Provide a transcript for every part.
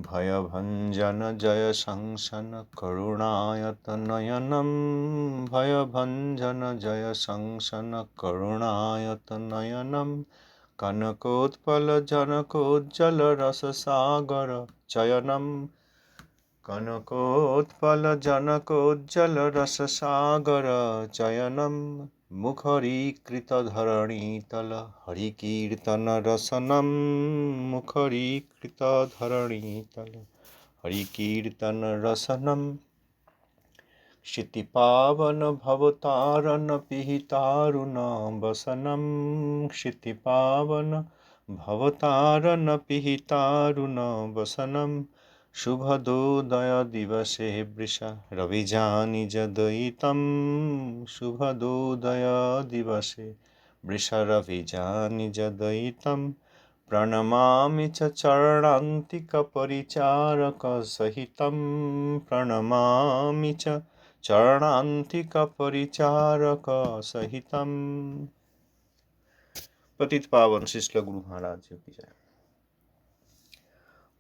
ভয়ভঞ্জন জয় সংসন করুণায়ত নয়নম ভয়ভঞ্জন জয় সংসন করুণায়ত নয়নম কনকোৎপল জনকোজ্জ্বল রসসাগর চয়নম কনকোৎপল জনকোজ্জ্বল রসসাগর চয়নম মুখරීকৃত ধরণীতল হরিকীর্তন রসনম মুখරීকৃত ধরণীতল হরিকীর্তন রসনম क्षितिपावन भवतारण पिहितारुण वसनम क्षितिपावन भवतारण पिहितारुण वसनम शुभदोदय दिवसे वृषा रविजानि जदयितं शुभदोदय दिवसे वृषा रविजानि जदयितं प्रणमामि च चरणान्तिकपरिचारकसहितं प्रणमामि च चरणान्तिकपरिचारक सहितम। पतित पावन शिष्ल गुरु महाराज जी की जय।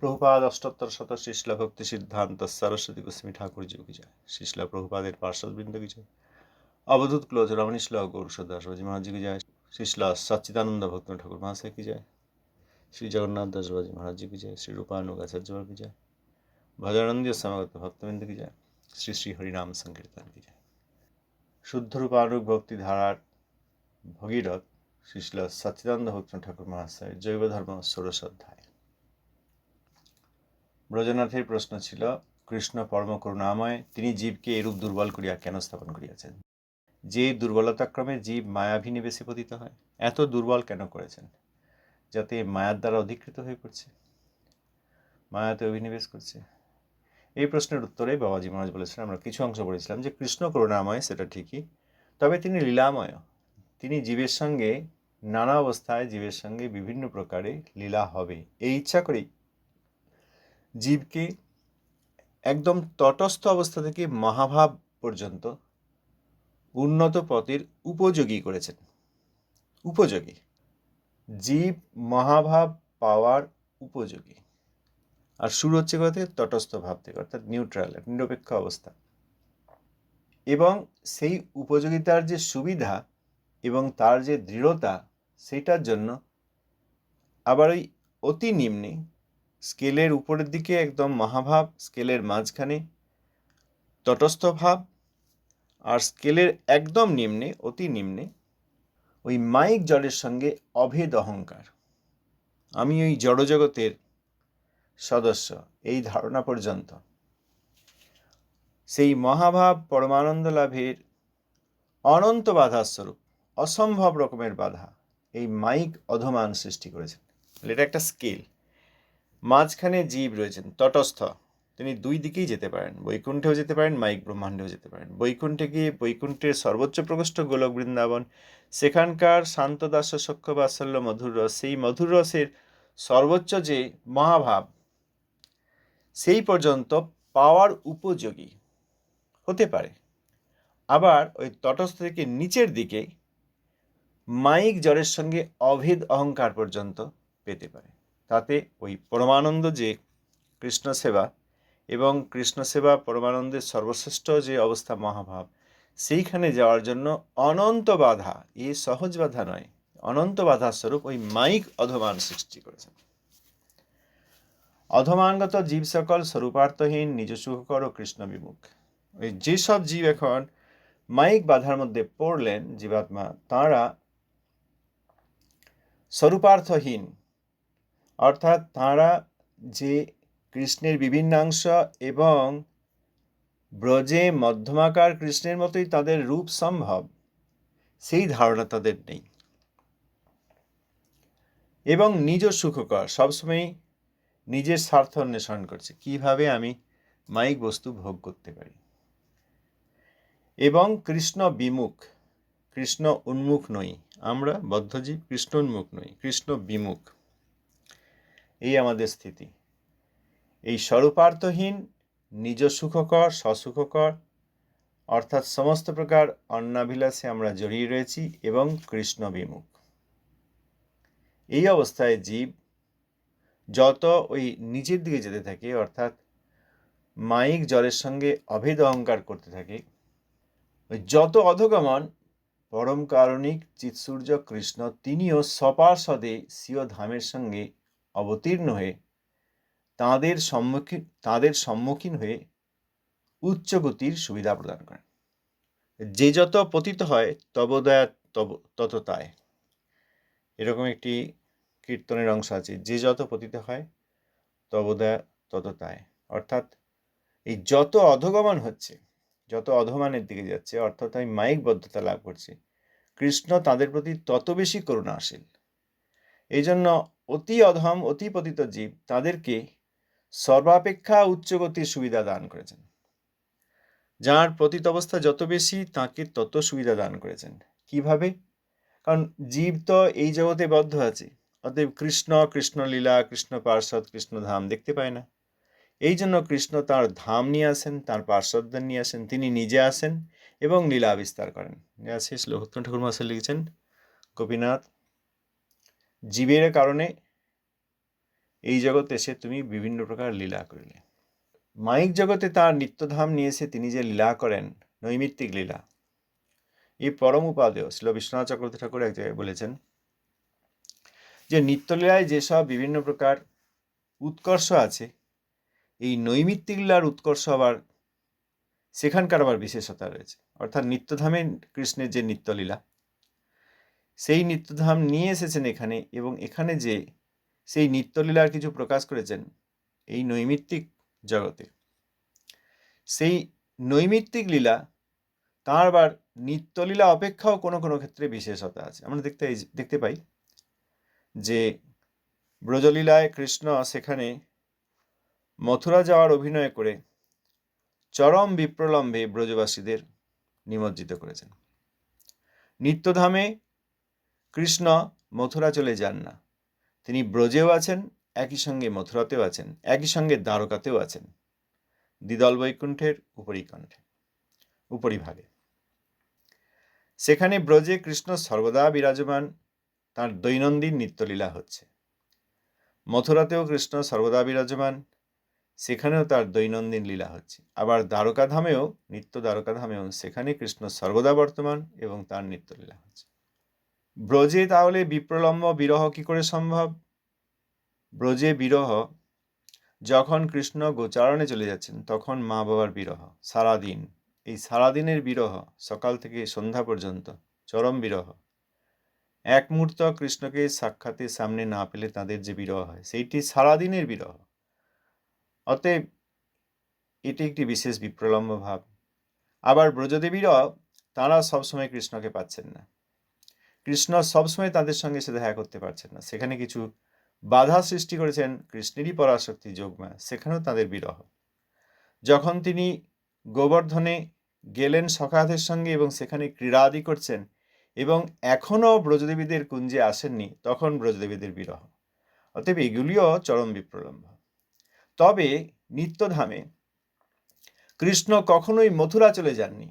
प्रभुपाद अष्टोत्तर शत शिष्ल भक्ति सिद्धांत सरस्वती गोस्वामी ठाकुर जी की जय। शिष्ल प्रभुपाद पार्षद वृंद की जय। अवधूत क्लोज रमणी श्ल गौर सुदास जी महाराज जी की जय। शिष्ल सच्चिदानंद भक्त ठाकुर महाशय की जय। श्री जगन्नाथ दास जी महाराज जी की जय। श्री रूपानुग आचार्य की जय। भजनंद समागत भक्तवृंद की जय। श्री श्री हरिनाम संकीर्तन की जय। शुद्ध रूपानुग भक्ति धारार भगीरथ शिष्ल सच्चिदानंद भक्त ठाकुर महाशय जैव धर्म षोडश अध्याय। ব্রজনাথের প্রশ্ন ছিল, কৃষ্ণ পরম করুণাময়, তিনি জীবকে এরূপ দুর্বল করিয়া কেন স্থাপন করিয়াছেন? যে দুর্বলতাক্রমে জীব মায়াভিনিবেশে পতিত হয়, এত দুর্বল কেন করেছেন? যাতে মায়ার দ্বারা অধিকৃত হয়ে পড়ছে, মায়াতে অভিনিবেশ করছে। এই প্রশ্নের উত্তরে বাবাজি মহারাজ বলেছেন, আমরা কিছু অংশ পড়েছিলাম যে কৃষ্ণ করুণাময়, সেটা ঠিকই, তবে তিনি লীলাময়। তিনি জীবের সঙ্গে নানা অবস্থায় জীবের সঙ্গে বিভিন্ন প্রকারে লীলা হবে এই ইচ্ছা করেই জীবকে একদম তটস্থ অবস্থা থেকে মহাভাব পর্যন্ত উন্নত পথের উপযোগী করেছেন। উপযোগী জীব মহাভাব পাওয়ার উপযোগী। আর শুরু হচ্ছে কোথা থেকে? তটস্থ ভাব থেকে, অর্থাৎ নিউট্রাল, নিরপেক্ষ অবস্থা। এবং সেই উপযোগিতার যে সুবিধা এবং তার যে দৃঢ়তা, সেটার জন্য আবার ওই অতি নিম্নে স্কেলের উপরের দিকে একদম মহাভাব, স্কেলের মাঝখানে তটস্থ ভাব, আর স্কেলের একদম নিম্নে, অতি নিম্নে ওই মাইক জড়ের সঙ্গে অভেদ অহংকার, আমি ওই জড়জগতের সদস্য, এই ধারণা পর্যন্ত সেই মহাভাব পরমানন্দ লাভের অনন্ত বাধার স্বরূপ, অসম্ভব রকমের বাধা এই মাইক অধমান সৃষ্টি করেছেন। এটা একটা স্কেল, মাঝখানে জীব রয়েছেন তটস্থ, তিনি দুই দিকেই যেতে পারেন, বৈকুণ্ঠেও যেতে পারেন, মাইক ব্রহ্মাণ্ডেও যেতে পারেন। বৈকুণ্ঠে গিয়ে বৈকুণ্ঠের সর্বোচ্চ প্রকোষ্ঠ গোলক বৃন্দাবন, সেখানকার শান্ত দাস্য সখ্য বাৎসল্য মধুর রস, সেই মধুর রসের সর্বোচ্চ যে মহাভাব, সেই পর্যন্ত পাওয়ার উপযোগী হতে পারে। আবার ওই তটস্থ থেকে নিচের দিকে মাইক জড়ের সঙ্গে অভেদ অহংকার পর্যন্ত পেতে পারে। তাতে ওই পরমানন্দ যে কৃষ্ণ সেবা এবং কৃষ্ণ সেবা পরমানন্দের সর্বশ্রেষ্ঠ যে অবস্থা মহাভাব, সেইখানে যাওয়ার জন্য অনন্ত বাধা, এই সহজ বাধা নয়, অনন্ত বাধার স্বরূপ ওই মাইক অধমান সৃষ্টি করেছেন। অধমানগত জীব সকল স্বরূপার্থহীন, নিজ সুখকর ও কৃষ্ণ বিমুখ। ওই যেসব জীব এখন মাইক বাধার মধ্যে পড়লেন, জীবাত্মা, তাঁরা স্বরূপার্থহীন, অর্থাৎ তাঁরা যে কৃষ্ণের বিভিন্নাংশ এবং ব্রজে মধ্যমাকার কৃষ্ণের মতোই তাদের রূপ সম্ভব, সেই ধারণা তাদের নেই। এবং নিজ সুখকর, সবসময় নিজের স্বার্থ অন্বেষণ করছে, কিভাবে আমি মাইক বস্তু ভোগ করতে পারি। এবং কৃষ্ণ বিমুখ, কৃষ্ণ উন্মুখ নই, আমরা বদ্ধজীব, কৃষ্ণ উন্মুখ নই, কৃষ্ণ বিমুখ, এই আমাদের স্থিতি। এই স্বরূপার্থহীন, নিজ সুখকর, স্বসুখকর, অর্থাৎ সমস্ত প্রকার অন্নাভিলাষে আমরা জড়িয়ে রয়েছি এবং কৃষ্ণ বিমুখ। এই অবস্থায় জীব যত ওই নিচের দিকে যেতে থাকে, অর্থাৎ মায়িক জলের সঙ্গে অভেদ অহংকার করতে থাকে, ওই যত অধগমন পরম কারণিক চিৎসূর্য কৃষ্ণ তিনিও সপার্ষদে স্বীয় ধামের সঙ্গে অবতীর্ণ হয়ে তাঁদের সম্মুখীন হয়ে উচ্চগতির সুবিধা প্রদান করেন। যে যত পতিত হয় তবদয়া তত তায়, এরকম একটি কীর্তনের অংশ আছে, যে যত পতিত হয় তবদয়া তত তায়, অর্থাৎ এই যত অধগমন হচ্ছে, যত অধমানের দিকে যাচ্ছে, অর্থাৎ আমি মায়িক বদ্ধতা লাভ করছি, কৃষ্ণ তাদের প্রতি তত বেশি করুণাশীল। এই জন্য অতি অধম অতি পতিত জীব তাদেরকে সর্বাপেক্ষা উচ্চগতির সুবিধা দান করেছেন। যার পতিত অবস্থা যত বেশি তাকে তত সুবিধা দান করেছেন। কিভাবে? কারণ জীব তো এই জগতে বদ্ধ আছে, অতএব কৃষ্ণ, কৃষ্ণলীলা, কৃষ্ণ পার্ষদ, কৃষ্ণধাম দেখতে পায় না। এই জন্য কৃষ্ণ তার ধাম নিয়ে আসেন, তার পার্শ্বদের নিয়ে আসেন, তিনি নিজে আসেন এবং লীলা বিস্তার করেন। শেষ লোকনাথ ঠাকুর মহাশয় লিখেছেন, গোপীনাথ, জীবের কারণে এই জগতে এসে তুমি বিভিন্ন প্রকার লীলা করিলে। মায়িক জগতে তার নিত্যধাম নিয়ে এসে তিনি যে লীলা করেন, নৈমিত্তিক লীলা, এই পরম উপাদেয় শ্রীল বিশ্বনাথ চক্রবর্তী ঠাকুর এক জায়গায় বলেছেন যে নিত্যলীলায় যেসব বিভিন্ন প্রকার উৎকর্ষ আছে, এই নৈমিত্তিক লীলার উৎকর্ষ আবার সেখানকার আবার বিশেষতা রয়েছে। অর্থাৎ নিত্যধামে কৃষ্ণের যে নিত্যলীলা, সেই নিত্যধাম নিয়ে এসেছেন এখানে, এবং এখানে যে সেই নিত্যলীলার কিছু প্রকাশ করেছেন এই নৈমিত্তিক জগতে, সেই নৈমিত্তিক লীলা তাঁর আবার নিত্যলীলা অপেক্ষাও কোনো কোনো ক্ষেত্রে বিশেষতা আছে। আমরা দেখতে পাই যে ব্রজলীলায় কৃষ্ণ সেখানে মথুরা যাওয়ার অভিনয় করে চরম বিপ্রলম্বে ব্রজবাসীদের নিমজ্জিত করেছেন। নিত্যধামে কৃষ্ণ মথুরা চলে যান না, তিনি ব্রজেও আছেন, একই সঙ্গে মথুরাতেও আছেন, একই সঙ্গে দ্বারকাতেও আছেন, দ্বিদল বৈকুণ্ঠের উপরিভাগে। সেখানে ব্রজে কৃষ্ণ সর্বদা বিরাজমান, তার দৈনন্দিন নিত্যলীলা হচ্ছে। মথুরাতেও কৃষ্ণ সর্বদা বিরাজমান, সেখানেও তার দৈনন্দিন লীলা হচ্ছে। আবার দ্বারকাধামেও, নিত্য দ্বারকাধামেও সেখানে কৃষ্ণ সর্বদা বর্তমান এবং তার নিত্যলীলা হচ্ছে। ব্রজে তাহলে বিপ্রলম্ব বিরহ কি করে সম্ভব? ব্রজে বিরহ, যখন কৃষ্ণ গোচারণে চলে যাচ্ছেন তখন মা বাবার বিরহ সারাদিন, এই সারাদিনের বিরহ, সকাল থেকে সন্ধ্যা পর্যন্ত চরম বিরহ। এক মুহূর্ত কৃষ্ণকে সাক্ষাতের সামনে না পেলে তাদের যে বিরহ হয়, সেইটি সারাদিনের বিরহ। অতএব এটি একটি বিশেষ বিপ্রলম্ব ভাব। আবার ব্রজদেবীরাও, তাঁরা সবসময় কৃষ্ণকে পাচ্ছেন না, কৃষ্ণ সবসময় তাদের সঙ্গে এসে দেখা করতে পারছেন না, সেখানে কিছু বাধা সৃষ্টি করেছেন কৃষ্ণেরই পরাশক্তি যোগমায়া, সেখানেও তাদের বিরহ। যখন তিনি গোবর্ধনে গেলেন সখাদের সঙ্গে এবং সেখানে ক্রীড়াদি করছেন এবং এখনও ব্রজদেবীদের কুঞ্জে আসেননি, তখন ব্রজদেবীদের বিরহ। অতএব এগুলিও চরম বিপ্রলম্ব। তবে নিত্যধামে কৃষ্ণ কখনোই মথুরা চলে যাননি,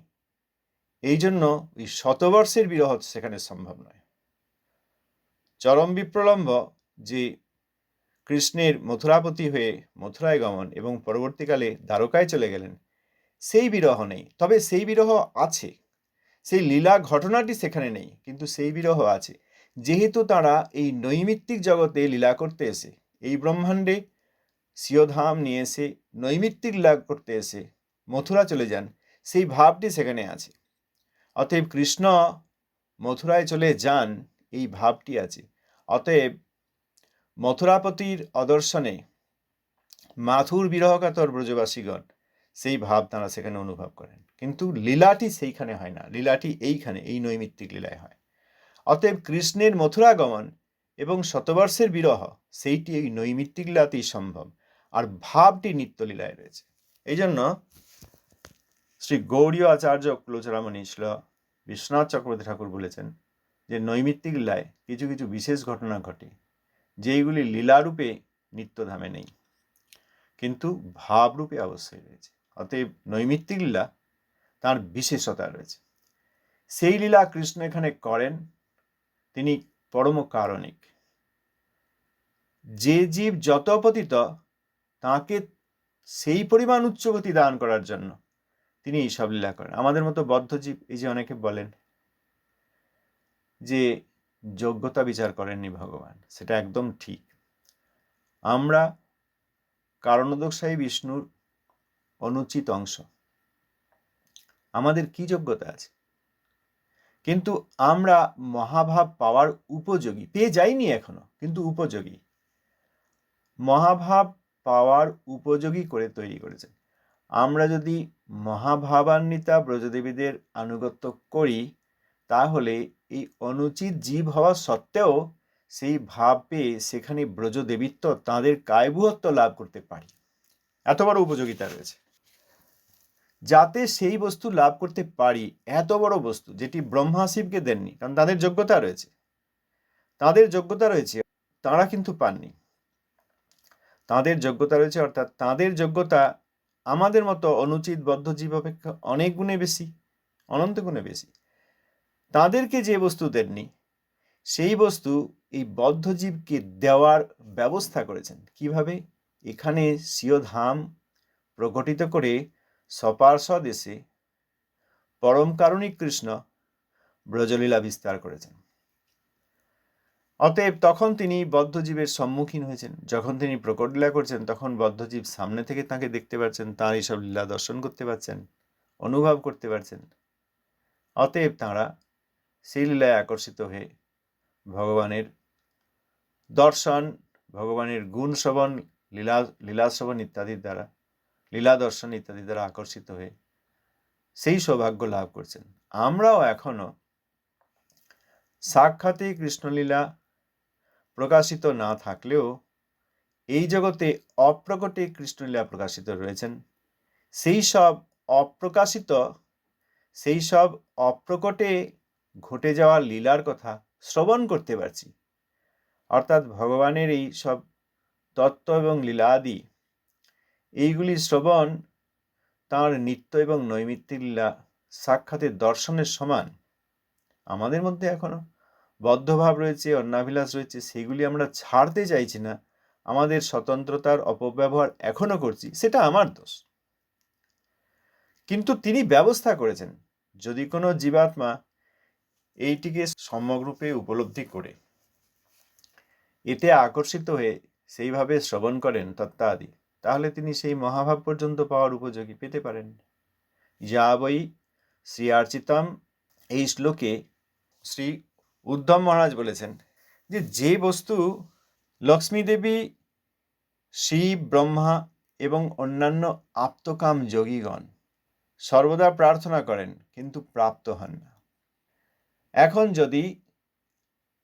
এই জন্য ওই শতবর্ষের বিরহ সেখানে সম্ভব নয়। চরম বিপ্রলম্ব যে কৃষ্ণের মথুরাপতি হয়ে মথুরায় গমন এবং পরবর্তীকালে দ্বারকায় চলে গেলেন, সেই বিরহ নেই। তবে সেই বিরহ আছে, সেই লীলা ঘটনাটি সেখানে নেই, কিন্তু সেই বিরহ আছে। যেহেতু তারা এই নৈমিত্তিক জগতে লীলা করতে এসে, এই ব্রহ্মাণ্ডে স্বীয়ধাম নিয়ে এসে নৈমিত্তিক লীলা করতে এসে মথুরা চলে যান, সেই ভাবটি সেখানে আছে। অতএব কৃষ্ণ মথুরায় চলে যান, এই ভাবটি আছে। অতএব মথুরাপতির অদর্শনে মাথুর বিরহকাতর ব্রজবাসীগণ সেই ভাব তারা সেখানে অনুভব করেন, কিন্তু লীলাটি সেইখানে হয় না, লীলাটি এইখানে, এই নৈমিত্তিক লীলায় হয়। অতএব কৃষ্ণের মথুরা গমন এবং শতবর্ষের বিরহ সেইটি এই নৈমিত্তিক লীলাতেই সম্ভব, আর ভাবটি নিত্যলীলায় রয়েছে। এই জন্য শ্রী গৌড়ীয় আচার্য কুলচূড়ামণি শ্রীল বিশ্বনাথ চক্রবর্তী ঠাকুর বলেছেন যে নৈমিত্তিক লীলায় কিছু কিছু বিশেষ ঘটনা ঘটে, যেইগুলি লীলারূপে নিত্যধামে নেই, কিন্তু ভাবরূপে অবশ্যই রয়েছে। অতএব নৈমিত্তিক লীলা তার বিশেষতা রয়েছে। সেই লীলা কৃষ্ণ এখানে করেন, তিনি পরম কারণিক। যে জীব যত পতিত তাকে সেই পরিমাণ উচ্চগতি দান করার জন্য তিনি এইসব লীলা করেন। আমাদের মতো বদ্ধ জীব, এই যে অনেকে বলেন যে যোগ্যতা বিচার করেননি ভগবান, সেটা একদম ঠিক। আমরা কারণোদকশায়ী বিষ্ণুর অনুচিত অংশ, আমাদের কি যোগ্যতা আছে? কিন্তু আমরা মহাভাব পাওয়ার উপযোগী, পেয়ে যাইনি এখনো, কিন্তু উপযোগী, মহাভাব পাওয়ার উপযোগী করে তৈরি করেছেন। আমরা যদি মহাভাবান্বিতা ব্রজদেবীদের আনুগত্য করি, তাহলে এই অনুচিত জীব হওয়া সত্ত্বেও সেই ভাব পেয়ে সেখানে ব্রজদেবীত্ব, তাঁদের কায়বুহত্ব লাভ করতে পারি। এত বড় উপযোগিতা রয়েছে, যাতে সেই বস্তু লাভ করতে পারি। এত বড় বস্তু যেটি ব্রহ্মা শিবকে দেননি, কারণ তাদের যোগ্যতা রয়েছে, তাঁরা কিন্তু পাননি। তাঁদের যোগ্যতা রয়েছে, অর্থাৎ তাঁদের যোগ্যতা আমাদের মতো অনুচিত বদ্ধ জীব অপেক্ষা অনেক গুণে বেশি, অনন্ত গুণে বেশি। তাঁদেরকে যে বস্তু দেননি, সেই বস্তু এই বদ্ধ জীবকে দেওয়ার ব্যবস্থা করেছেন। কিভাবে? এখানে স্বীয় ধাম প্রকটিত করে সপার্ষদ এসে পরম কারুণিক কৃষ্ণ ব্রজলীলা বিস্তার করেছেন। অতএব তখন তিনি বদ্ধজীবের সম্মুখীন হয়েছেন। যখন তিনি প্রকট লীলা করছেন, তখন বদ্ধজীব সামনে থেকে তাঁকে দেখতে পাচ্ছেন, তাঁর এইসব লীলা দর্শন করতে পারছেন, অনুভব করতে পারছেন। অতএব তাঁরা সেই লীলায় আকর্ষিত হয়ে ভগবানের দর্শন, ভগবানের গুণ শ্রবণ, লীলা শ্রবণ ইত্যাদির দ্বারা, লীলা দর্শন ইত্যাদি দ্বারা আকর্ষিত হয়ে সেই সৌভাগ্য লাভ করছেন। আমরাও এখনো সাক্ষাতে কৃষ্ণলীলা প্রকাশিত না থাকলেও এই জগতে অপ্রকটে কৃষ্ণলীলা প্রকাশিত রয়েছেন। সেই সব অপ্রকটে ঘটে যাওয়া লীলার কথা শ্রবণ করতে পারছি। অর্থাৎ ভগবানের এই সব তত্ত্ব এবং লীলাদি, এইগুলি শ্রবণ তাঁর নিত্য এবং নৈমিত্তিক লীলা সাক্ষাতের দর্শনের সমান। আমাদের মধ্যে এখনো বদ্ধভাব রয়েছে, অন্যাভিলাষ রয়েছে, সেগুলি আমরা ছাড়তে চাইছি না। আমাদের স্বতন্ত্রতার অপব্যবহার এখনো করছি, সেটা আমার দোষ। কিন্তু তিনি ব্যবস্থা করেছেন, যদি কোনো জীবাত্মা এইটিকে সমগ্ররূপে উপলব্ধি করে এতে আকর্ষিত হয়ে সেইভাবে শ্রবণ করেন তত্ত্বাদি, তাহলে তিনি সেই মহাভাব পর্যন্ত পাওয়ার উপযোগী পেতে পারেন। যা বৈ শ্রী আর্চিতম, এই শ্লোকে শ্রী উদ্ধব মহারাজ বলেছেন যে বস্তু লক্ষ্মী দেবী, শিব, ব্রহ্মা এবং অন্যান্য আপ্তকাম যোগীগণ সর্বদা প্রার্থনা করেন কিন্তু প্রাপ্ত হন না। এখন যদি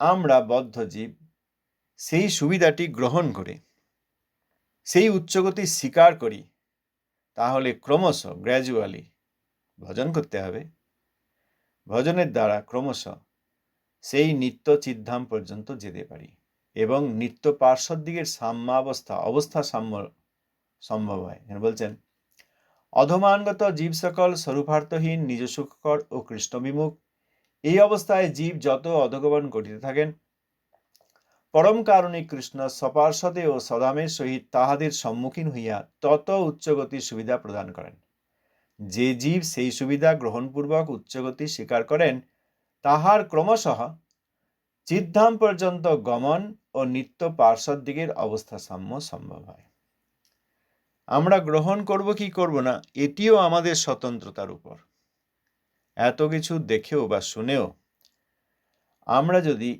আমরা বদ্ধ জীব সেই সুবিধাটি গ্রহণ করে সেই উচ্চগতি স্বীকার করি, তাহলে ক্রমশ গ্র্যাজুয়ালি ভজন করতে হবে। ভজনের দ্বারা ক্রমশ সেই নিত্য চিদ্ধাম পর্যন্ত যেতে পারি এবং নিত্য পার্শ্বদ দিকের অবস্থা সাম্য সম্ভব হয়। বলছেন, অধমানগত জীব সকল স্বরূপার্থহীন, নিজ সুখকর ও কৃষ্ণবিমুখ। এই অবস্থায় জীব যত অধগমন করিতে থাকেন, পরম কারণিক কৃষ্ণ সপার্শ্বদে ও সদামের সহিত তাহাদের সম্মুখীন হইয়া তত উচ্চগতির সুবিধা প্রদান করেন। যে জীব সেই সুবিধা গ্রহণপূর্বক উচ্চগতি স্বীকার করেন, তাহার ক্রমশঃ চিদ্ধাম পর্যন্ত গমন ও নিত্য পার্শ্বদ দিকের অবস্থা সাম্য সম্ভব হয়। আমরা গ্রহণ করব কি করব না, এটিও আমাদের স্বতন্ত্রতার উপর। এত কিছু দেখেও বা শুনেও আমরা যদি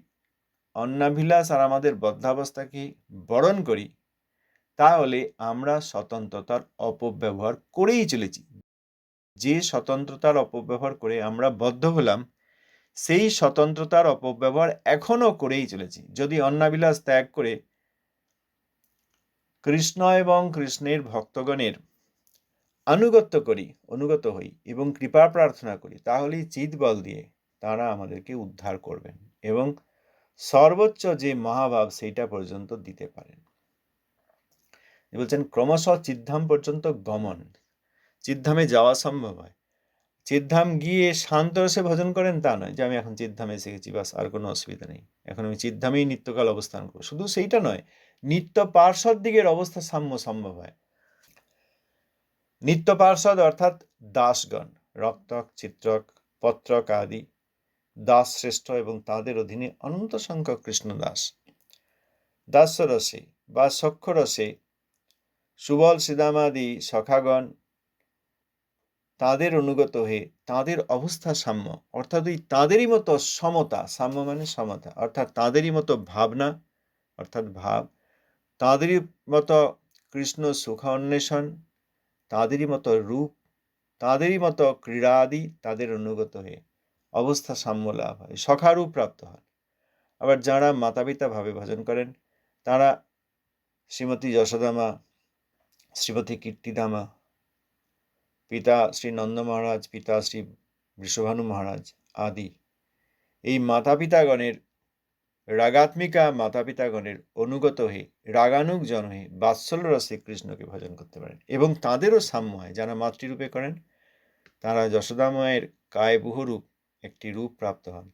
অন্নাভিলাষ আর আমাদের বদ্ধাবস্থাকে বরণ করি, তাহলে আমরা স্বতন্ত্রতার অপব্যবহার করেই চলেছি। যে স্বতন্ত্রতার অপব্যবহার করে আমরা বদ্ধ হলাম, সেই স্বতন্ত্রতার অপব্যবহার এখনো করেই চলেছি। যদি অন্নাভিলাষ ত্যাগ করে কৃষ্ণ এবং কৃষ্ণের ভক্তগণের অনুগত হই এবং কৃপা প্রার্থনা করি, তাহলেই চিৎবল দিয়ে তারা আমাদেরকে উদ্ধার করবেন এবং সর্বোচ্চ যে মহাভাব সেইটা পর্যন্ত দিতে পারেন। বলছেন ক্রমশ চিদ্ধাম পর্যন্ত গমন, চিদ্ধামে যাওয়া সম্ভব হয়। চিদ্ধাম গিয়ে শান্ত রসে ভজন করেন তা নয়, যে আমি এখন চিদ্ধামে এসে গেছি, বাস আর কোনো অসুবিধা নেই, এখন আমি চিদ্ধামেই নিত্যকাল অবস্থান করব। শুধু সেইটা নয়, নিত্য পার্শ্বদ দিকের অবস্থা সাম্য সম্ভব হয়। নিত্য পার্শ্বদ অর্থাৎ দাসগণ, রক্তক, চিত্রক, পত্রক আদি দাস শ্রেষ্ঠ এবং তাদের অধীনে অনন্ত সংখ্যক কৃষ্ণ দাস। দাস্যরসে বা সখ্যরসে সুবল শ্রীদামাদি সখাগণ তাদের অনুগত হয়ে তাদের অবস্থা সাম্য, অর্থাৎ ওই তাদেরই মতো সমতা, সাম্য মানে সমতা, অর্থাৎ তাদেরই মতো ভাবনা অর্থাৎ ভাব, তাদেরই মতো কৃষ্ণ সুখ অন্বেষণ, তাদেরই মতো রূপ, তাদেরই মতো ক্রীড়া আদি তাদের অনুগত হয়ে অবস্থা সাম্য লাভ হয়, সখারূপ প্রাপ্ত হয়। আবার যারা মাতা পিতা ভাবে ভজন করেন তারা শ্রীমতী যশোদামা, শ্রীমতী কীর্তিদামা, পিতা শ্রী নন্দ মহারাজ, পিতা শ্রী বৃষভানু মহারাজ আদি এই মাতা পিতাগণের রাগাত্মিকা মাতা পিতাগণের অনুগত হয়ে রাগানুগ জন হয়ে বাৎসল্য রসে কৃষ্ণকে ভজন করতে পারেন এবং তাদেরও সাম্য হয়। যারা মাতৃরূপে করেন তারা যশোদা মায়ের কায়বুহরূপ একটি রূপ প্রাপ্ত হন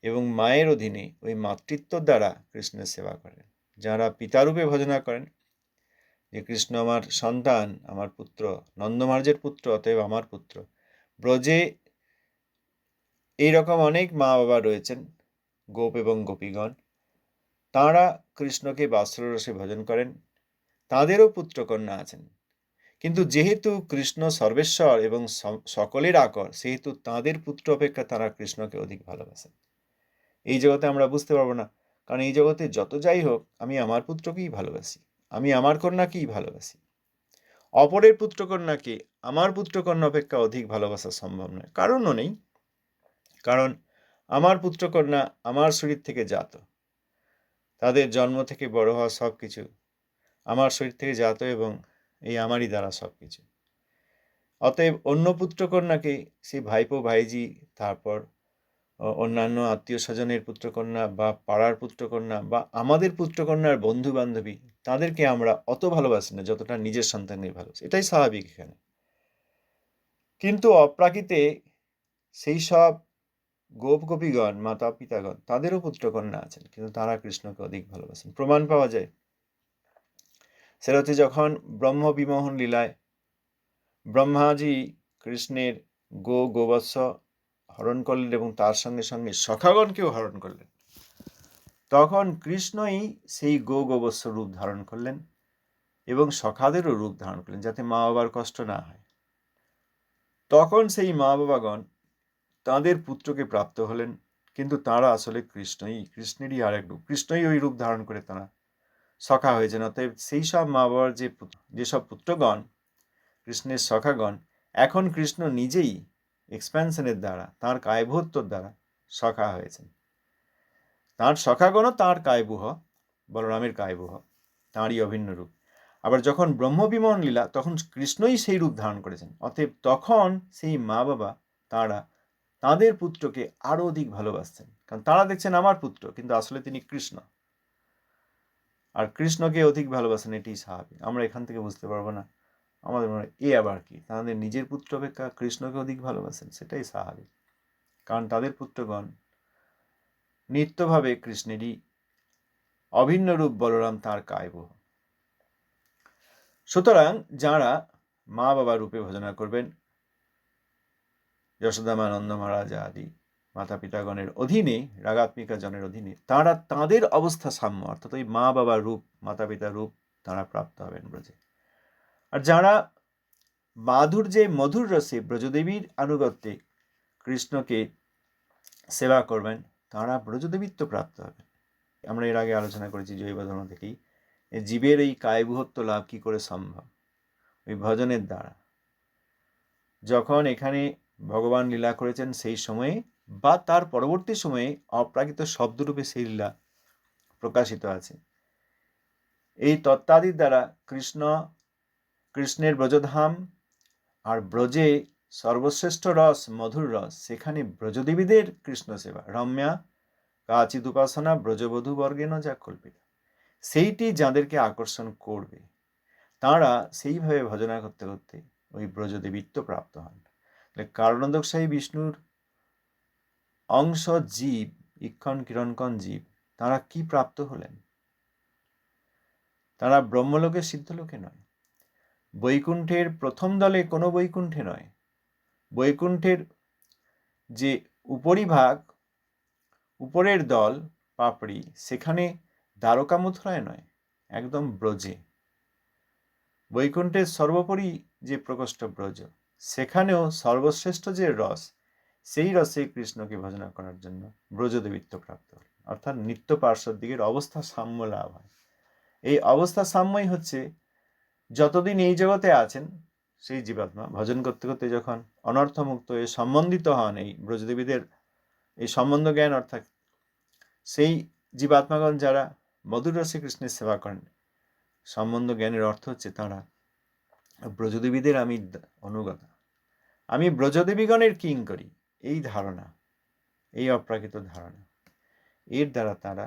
এবং মায়ের অধীনে ওই মাতৃত্ব দ্বারা কৃষ্ণের সেবা করেন। যারা পিতারূপে ভজনা করেন যে কৃষ্ণ আমার সন্তান, আমার পুত্র, নন্দমার্জের পুত্র, অতএব আমার পুত্র, ব্রজে এইরকম অনেক মা বাবা রয়েছেন গোপ এবং গোপীগণ, তাঁরা কৃষ্ণকে বাৎসল্যরসে ভজন করেন, তাঁদেরও পুত্রকন্যা আছেন, কিন্তু যেহেতু কৃষ্ণ সর্বেশ্বর এবং সকলের আকর, সেহেতু তাঁদের পুত্র অপেক্ষা তারা কৃষ্ণকে অধিক ভালোবাসেন। এই জগতে আমরা বুঝতে পারবো না, কারণ এই জগতে যত যাই হোক আমি আমার পুত্রকেই ভালোবাসি, আমি আমার কন্যাকেই ভালোবাসি। অপরের পুত্রকন্যাকে আমার পুত্রকন্যা অপেক্ষা অধিক ভালোবাসা সম্ভব নয়, কারণও নেই, কারণ আমার পুত্রকন্যা আমার শরীর থেকে জাত, তাদের জন্ম থেকে বড় হওয়া সব কিছু আমার শরীর থেকে জাত এবং এই আমারই দ্বারা সব কিছু। অতএব অন্য পুত্রকন্যাকে সে ভাইপো, ভাইজি, তারপর অন্যান্য আত্মীয় স্বজনের পুত্রকন্যা বা পাড়ার পুত্রকন্যা বা আমাদের পুত্রকন্যার বন্ধু বান্ধবী, তাদেরকে আমরা অত ভালোবাসি না যতটা নিজের সন্তানকে ভালোবাসি, এটাই স্বাভাবিক এখানে। কিন্তু অপ্রাকৃতে সেই সব গোপ গোপীগণ, মাতা পিতাগণ, তাদেরও পুত্রকন্যা আছেন, কিন্তু তারা কৃষ্ণকে অধিক ভালোবাসেন। প্রমাণ পাওয়া যায় সেটা হচ্ছে যখন ব্রহ্ম বিমোহন লীলায় ব্রহ্মাজি কৃষ্ণের গোবৎস হরণ করলেন এবং তার সঙ্গে সঙ্গে সখাগণকেও হরণ করলেন, তখন কৃষ্ণই সেই গোবৎস রূপ ধারণ করলেন এবং সখাদেরও রূপ ধারণ করলেন, যাতে মা বাবার কষ্ট না হয়। তখন সেই মা বাবাগণ তাঁদের পুত্রকে প্রাপ্ত হলেন, কিন্তু তারা আসলে কৃষ্ণেরই আর এক রূপ, কৃষ্ণই ওই রূপ ধারণ করে তারা সখা হয়েছেন। অতএব সেই সব মা বাবার যেসব পুত্রগণ কৃষ্ণের সখাগণ, এখন কৃষ্ণ নিজেই এক্সপ্যানশনের দ্বারা, তাঁর কায়ভূত্বর দ্বারা সখা হয়েছেন। তাঁর সখাগণও তাঁর কায়বুহ, বলরামের কায়বুহ, তাঁরই অভিন্ন রূপ। আবার যখন ব্রহ্মবিমোহন লীলা, তখন কৃষ্ণই সেই রূপ ধারণ করেছেন। অতএব তখন সেই মা বাবা তাঁরা তাঁদের পুত্রকে আরো অধিক ভালোবাসছেন, কারণ তাঁরা দেখছেন আমার পুত্র, কিন্তু আসলে তিনি কৃষ্ণ, আর কৃষ্ণকে অধিক ভালোবাসেন, এটি স্বাভাবিক। আমরা এখান থেকে বুঝতে পারবো না আমাদের মনে হয় এ আবার কি, তাদের নিজের পুত্র অপেক্ষা কৃষ্ণকে অধিক ভালোবাসেন, সেটাই স্বাভাবিক, কারণ তাদের পুত্রগণ নিত্যভাবে কৃষ্ণেরই অভিন্ন রূপ, বলরাম তাঁর কায়বহ। সুতরাং যারা মা বাবা রূপে ভজনা করবেন, যশোদামা, নন্দ মহারাজ আদি মাতা পিতাগণের অধীনে, রাগাত্মিকা জনের অধীনে, তাঁরা তাঁদের অবস্থা সাম্য, অর্থাৎ ওই মা বাবার রূপ, মাতা পিতার রূপ তাঁরা প্রাপ্ত হবেন ব্রজে। আর যারা মাধুর্যে মধুর রসে ব্রজদেবীর আনুগত্যে কৃষ্ণকে সেবা করবেন, তাঁরা ব্রজদেবীত্ব প্রাপ্ত হবেন। আমরা এর আগে আলোচনা করেছি জৈব ধর্ম থেকেই, জীবের এই কায়বুহত্ব লাভ কি করে সম্ভব, ওই ভজনের দ্বারা। যখন এখানে ভগবান লীলা করেছেন সেই সময়ে বা তার পরবর্তী সময়ে অপ্রাকৃত শব্দরূপে সেই লীলা প্রকাশিত আছে। এই তত্ত্বাদির দ্বারা কৃষ্ণের ব্রজধাম আর ব্রজে সর্বশ্রেষ্ঠ রস মধুর রস, সেখানে ব্রজদেবীদের কৃষ্ণ সেবা, রম্যা কাচিদ উপাসনা ব্রজবধূ বর্গেন যা কল্পিত, সেইটি যাদেরকে আকর্ষণ করবে, তাঁরা সেইভাবে ভজনা করতে করতে ওই ব্রজদেবীত্ব প্রাপ্ত হন। কারণোদকশায়ী বিষ্ণুর অংশ জীব, ইক্ষণ কিরণকণ জীব, তারা কি প্রাপ্ত হলেন? তারা ব্রহ্মলোকে সিদ্ধলোকে নয়, বৈকুণ্ঠের প্রথম দলে কোনো বৈকুণ্ঠে নয়, বৈকুণ্ঠের যে উপরিভাগ, উপরের দল পাপড়ি, সেখানে দ্বারকা মথুরায় নয়, একদম ব্রজে। বৈকুণ্ঠের সর্বোপরি যে প্রকোষ্ঠ ব্রজ, সেখানেও সর্বশ্রেষ্ঠ যে রস, সেই রসে কৃষ্ণকে ভজনা করার জন্য ব্রজদেবিত্ব প্রাপ্ত হল, অর্থাৎ নিত্য পার্শ্বদিকের অবস্থা সাম্য লাভ হয়। এই অবস্থা সাম্যই হচ্ছে যতদিন এই জগতে আছেন সেই জীবাত্মা ভজন করতে করতে যখন অনর্থমুক্ত এ সম্বন্ধিত হন, এই ব্রজদেবীদের এই সম্বন্ধ জ্ঞান, অর্থাৎ সেই জীবাত্মাগণ যারা মধুর রসে কৃষ্ণের সেবা করেন, সম্বন্ধ জ্ঞানের অর্থ হচ্ছে তারা ব্রজদেবীদের আমি অনুগত, আমি ব্রজদেবীগণের কিং করি, এই ধারণা, এই অপ্রাকৃত ধারণা, এর দ্বারা তারা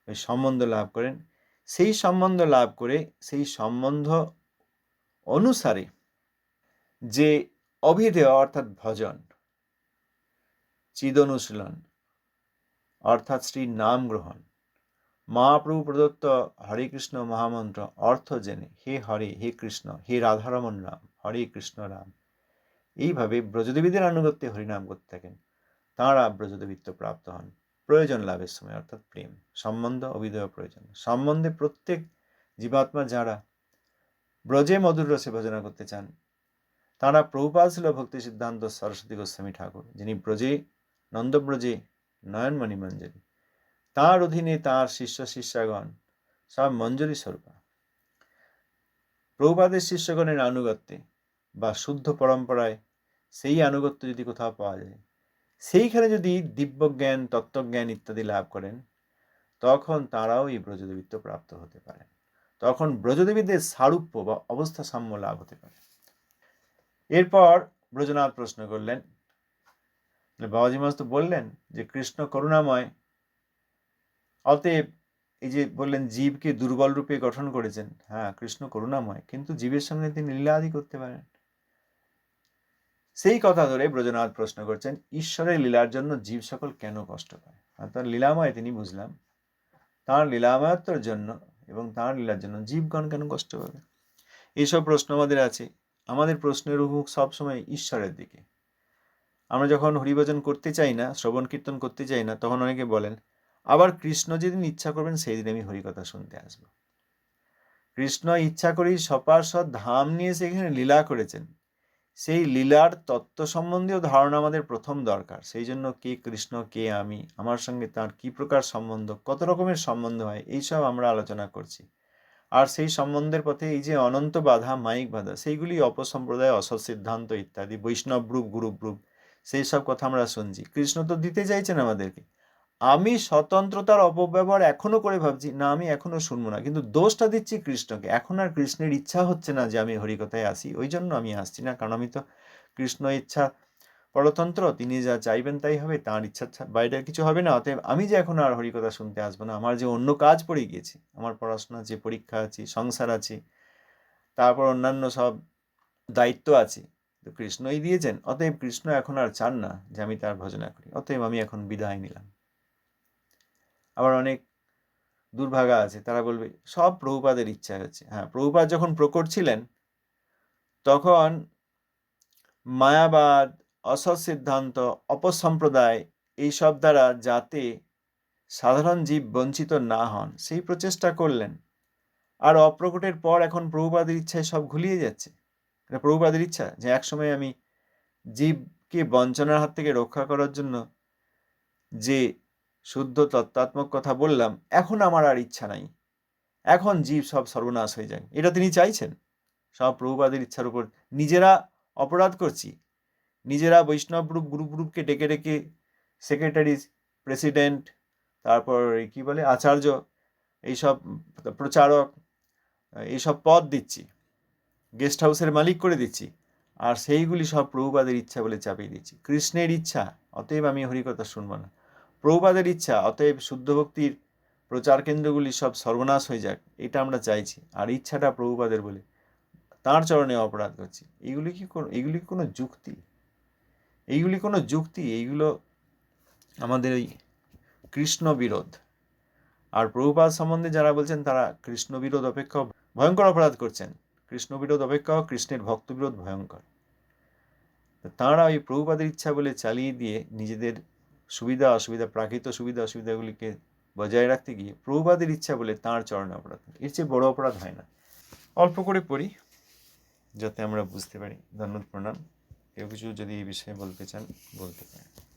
ওই সম্বন্ধ লাভ করেন। সেই সম্বন্ধ লাভ করে সেই সম্বন্ধ অনুসারে যে অভিধেয় অর্থাৎ ভজন, চিদনুশীলন অর্থাৎ শ্রী নাম গ্রহণ, মহাপ্রভু প্রদত্ত হরে কৃষ্ণ মহামন্ত্র অর্থ জেনে হে হরে, হে কৃষ্ণ, হে রাধারমণ রাম, হরে কৃষ্ণ রাম, এইভাবে ব্রজদেবীদের আনুগত্যে হরিনাম করতে থাকেন, তাঁরা ব্রজদেবিত্ব প্রাপ্ত হন প্রয়োজন লাভের সময়, অর্থাৎ প্রেম সম্বন্ধ অভিধেয় প্রয়োজন সম্বন্ধে। প্রত্যেক জীবাত্মা যারা ব্রজে মধুর রসে ভজনা করতে চান, তাঁরা প্রভুপাদ ছিল ভক্তি সিদ্ধান্ত সরস্বতী গোস্বামী ঠাকুর, যিনি ব্রজে নন্দব্রজে নয়নমণি মঞ্জরি, তাঁর অধীনে তাঁর শিষ্য শিষ্যাগণ সব মঞ্জরি স্বরূপা। প্রভুপাদের শিষ্যগণের আনুগত্যে বা শুদ্ধ পরম্পরায় সেই আনুগত্য যদি কোথাও পাওয়া যায়, সেইখানে যদি দিব্যজ্ঞান, তত্ত্বজ্ঞান ইত্যাদি লাভ করেন, তখন তারাও এই ব্রজদেবিত্ব প্রাপ্ত হতে পারেন, তখন ব্রজদেবীদের সারূপ্য বা অবস্থা সাম্য লাভ হতে পারে। এরপর ব্রজনাথ প্রশ্ন করলেন, বাবাজি মহারাজ তো বললেন যে কৃষ্ণ করুণাময়, অতএব এই যে বললেন জীবকে দুর্বল রূপে গঠন করেছেন, হ্যাঁ কৃষ্ণ করুণাময়, কিন্তু জীবের সঙ্গে তিনি লীলাদি করতে পারেন। সেই কথা ধরে ব্রজনাথ প্রশ্ন করছেন, ঈশ্বরের লীলার জন্য জীব সকল কেন কষ্ট পায়? অর্থাৎ লীলাময় তিনি বুঝলাম, তাঁর লীলাময়ত্বর জন্য এবং তাঁর লীলার জন্য জীবগণ কেন কষ্ট পাবে? এইসব প্রশ্ন আমাদের আছে। আমাদের প্রশ্নের মুখ সবসময় ঈশ্বরের দিকে। আমরা যখন হরিভজন করতে চাই না, শ্রবণ কীর্তন করতে চাই না, তখন অনেকে বলেন আবার কৃষ্ণ যেদিন ইচ্ছা করবেন সেই দিন আমি হরিকথা শুনতে আসবো। কৃষ্ণ ইচ্ছা করেই সপার্ষদ ধাম নিয়ে সেখানে লীলা করেছেন, সেই লীলার তত্ত্ব সম্বন্ধীয় ধারণা আমাদের প্রথম দরকার। সেই জন্য কে কৃষ্ণ, কে আমি, আমার সঙ্গে তার কি প্রকার সম্বন্ধ, কত রকমের সম্বন্ধ হয়, এইসব আমরা আলোচনা করছি। আর সেই সম্বন্ধের পথে এই যে অনন্ত বাধা, মাইক বাধা, সেইগুলি অপসম্প্রদায়, অসৎ সিদ্ধান্ত ইত্যাদি, বৈষ্ণব রূপ, গুরু রূপ, সেই সব কথা আমরা শুনছি। কৃষ্ণ তো দিতে চাইছেন আমাদেরকে। আমি স্বতন্ত্রতার অপব্যবহার এখনো করে ভাবছি না, আমি এখনো শুনবো না, কিন্তু দোষটা দিচ্ছি কৃষ্ণকে। এখন আর কৃষ্ণের ইচ্ছা হচ্ছে না যে আমি হরিকথায় আসি, ওই জন্য আমি আসছি না, কারণ আমি তো কৃষ্ণ ইচ্ছা পরতন্ত্র, তিনি যা চাইবেন তাই হবে, তাঁর ইচ্ছা বাইরে কিছু হবে না। অতএব আমি যে এখন আর হরিকথা শুনতে আসবো না, আমার যে অন্য কাজ পড়ে গিয়েছে, আমার পড়াশোনা আছে, পরীক্ষা আছে, সংসার আছে, তারপর অন্যান্য সব দায়িত্ব আছে, তো কৃষ্ণই দিয়েছেন। অতএব কৃষ্ণ এখন আর চান না যে আমি তার ভজনা করি, অতএব আমি এখন বিদায় নিলাম। আবার অনেক দুর্ভাগা আছে, তারা বলবে সব প্রভুপাদের ইচ্ছা হচ্ছে। হ্যাঁ, প্রভুপাদ যখন প্রকট ছিলেন তখন মায়াবাদ, অসৎ সিদ্ধান্ত, অপসম্প্রদায়, এইসব দ্বারা যাতে সাধারণ জীব বঞ্চিত না হন সেই প্রচেষ্টা করলেন। আর অপ্রকটের পর এখন প্রভুপাদের ইচ্ছায় সব ঘুলিয়ে যাচ্ছে। এটা প্রভুপাদের ইচ্ছা যে একসময় আমি জীবকে বঞ্চনার হাত থেকে রক্ষা করার জন্য যে শুদ্ধ তত্ত্বাত্মক কথা বললাম, এখন আমার আর ইচ্ছা নাই, এখন জীব সব সর্বনাশ হয়ে যায়, এটা তিনি চাইছেন? সব প্রভুপাদের ইচ্ছার উপর নিজেরা অপরাধ করছি, নিজেরা বৈষ্ণব গ্রুপ, গ্রুপকে ডেকে ডেকে সেক্রেটারি, প্রেসিডেন্ট, তারপর কি বলে আচার্য, এইসব প্রচারক, এইসব পদ দিচ্ছি, গেস্ট হাউসের মালিক করে দিচ্ছি, আর সেইগুলি সব প্রভুপাদের ইচ্ছা বলে চাপিয়ে দিচ্ছি। কৃষ্ণের ইচ্ছা, অতএব আমি হরিকথা শুনব না। প্রভুপাদের ইচ্ছা, অতএব শুদ্ধ ভক্তির প্রচার কেন্দ্রগুলি সব সর্বনাশ হয়ে যাক, এটা আমরা চাইছি। আর ইচ্ছাটা প্রভুপাদের বলে তাঁর চরণে অপরাধ করছি। এগুলি কি কোনো যুক্তি? এইগুলি কোনো যুক্তি? এইগুলো আমাদের ওই কৃষ্ণ বিরোধ। আর প্রভুপাদ সম্বন্ধে যারা বলছেন তারা কৃষ্ণ বিরোধ অপেক্ষা ভয়ঙ্কর অপরাধ করছেন। কৃষ্ণ বিরোধ অপেক্ষাও কৃষ্ণের ভক্ত বিরোধ ভয়ঙ্কর। তাঁরা ওই প্রভুপাদের ইচ্ছা বলে চালিয়ে দিয়ে নিজেদের সুবিধা অসুবিধা, প্রাকৃত সুবিধা অসুবিধাগুলিকে বজায় রাখতে গিয়ে প্রভুপাদের ইচ্ছা বলে তাঁর চরণে অপরাধ, এর চেয়ে বড় অপরাধ হয় না। অল্প করে পড়ি যাতে আমরা বুঝতে পারি। ধন্যবাদ, প্রণাম। কেউ কিছু যদি এই বিষয়ে বলতে চান বলতে পারেন।